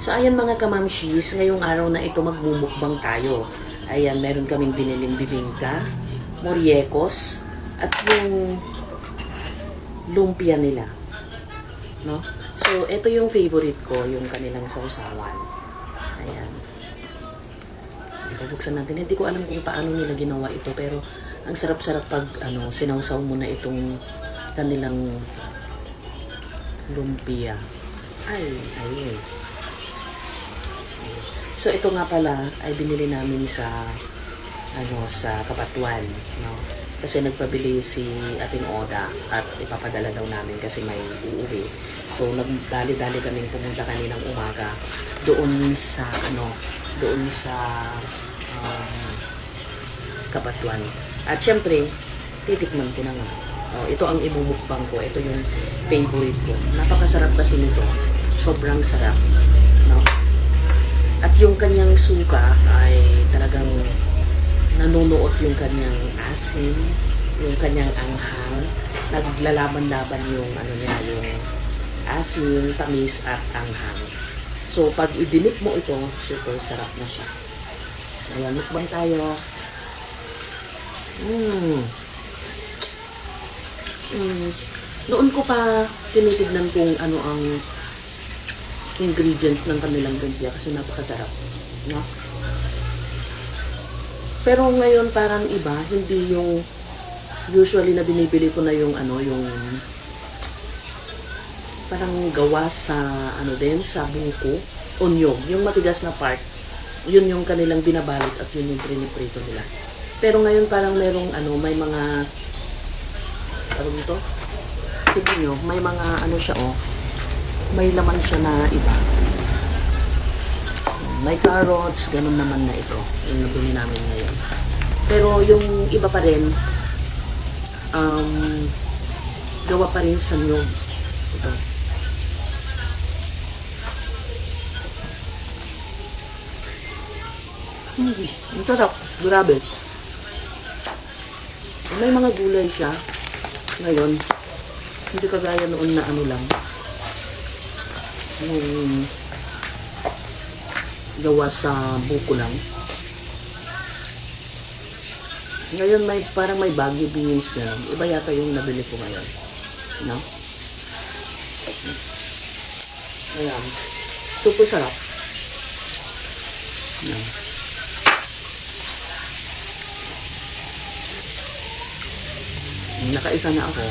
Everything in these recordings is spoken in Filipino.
So ayan mga kamamshis, ngayong araw na ito magmumukbang tayo. Ayan, meron kaming biniling bibingka, moriekos, at yung lumpia nila. No? So ito yung favorite ko, yung kanilang sausawan. Ayan. Bubuksan natin. Hindi ko alam kung paano nila ginawa ito, pero ang sarap-sarap pag sinawsaw mo na itong kanilang lumpia. Ay. So ito nga pala ay binili namin sa sa Kapatuan, no? Kasi nagpabili si Ating Oda at ipapadala daw namin kasi may uuwi. So nagdali-dali kaming pumunta kaninang umaga doon sa Kapatuan. At syempre, titikman ko na nga. Ito ang ibubukbang ko. Ito yung favorite ko. Napakasarap kasi nito. Sobrang sarap. No? At yung kanyang suka ay talagang nanunuot yung kanyang asin, yung kanyang anghang. Naglalaban-laban yung yung asin, tamis at anghang. So pag idinip mo ito, super sarap na siya. Ayan, mukbang tayo. Noon ko pa tinitignan kung ano ang ingredients ng kanilang lumpia kasi napakasarap, no? Pero ngayon parang iba, hindi yung usually na binibili ko na yung yung parang gawa sa sa buko, onion, yung matigas na part. Yun yung kanilang binabalot at yun yung priniprito nila. Pero ngayon parang merong may mga dito. Tignan nyo, may mga siya may laman siya na iba. May carrots, ganun naman na ito. Yung nabili namin ngayon. Pero yung iba pa rin, gawa pa rin sa nyog. Ito. Ang sarap. Grabe. May mga gulay siya. Ngayon, hindi kagaya noon na lang. Yung gawa sa buko lang. Ngayon parang may baggy beans na. Iba yata yung nabili ko ngayon. No? Ayan. Super sarap. Ayan. Nakaisa na ako.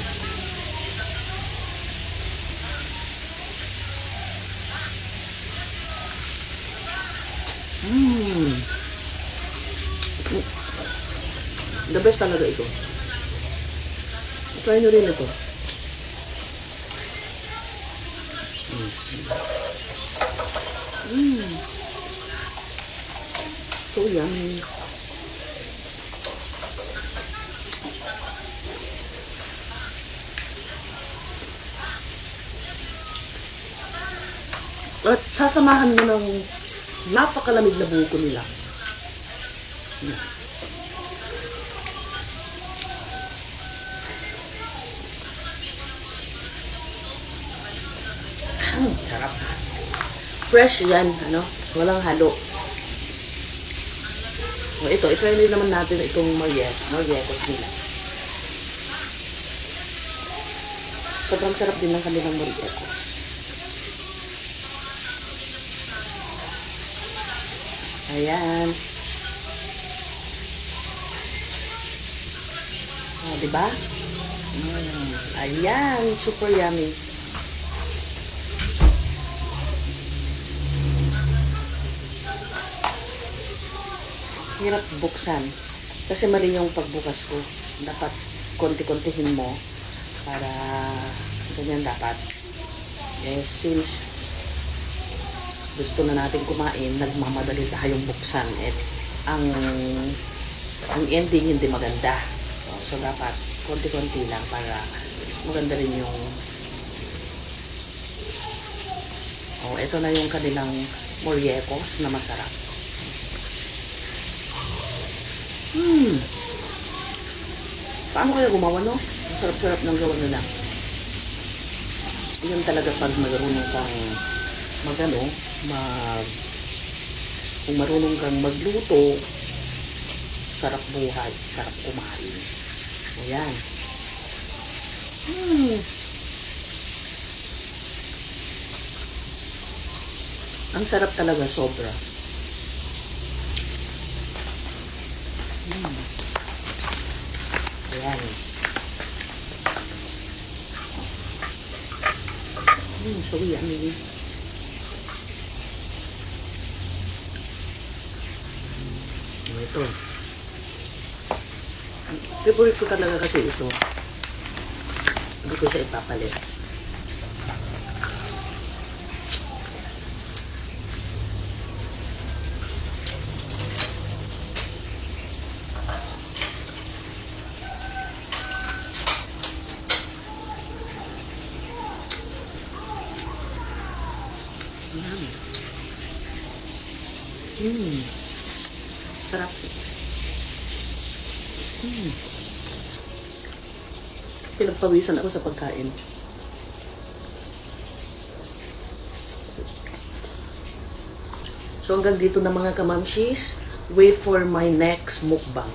The best talaga ito. Try nyo rin ito. So yummy. At sasamahan mo ng napakalamig na buko nila. Sarap. Fresh yan, walang halo. Ito rin naman natin itong moriekos nila. Sobrang sarap din ng kanilang moriekos. Ayan. Diba? Ayan, super yummy. Hirap buksan. Kasi mali yung pagbukas ko. Dapat konti-kontihin mo para ganyan dapat. Since gusto na natin kumain, nagmamadali tayong buksan. Ang ending hindi maganda. So dapat konti-konti lang para maganda rin yung ito na yung kanilang moriekos na masarap. Paano kaya gumawa, no? Ang sarap-sarap ng gawa nila. Yun talaga pag marunong kang magano, kung marunong kang magluto, sarap buhay, sarap kumain. Ayan. Ang sarap talaga, sobra. Ayan. So yummy. Ito. Favorite ko talaga kasi ito. Hindi ko siya ipapalit. Sarap. Pinagpawisan ako sa pagkain. So hanggang dito na mga kamamshis. Wait for my next mukbang.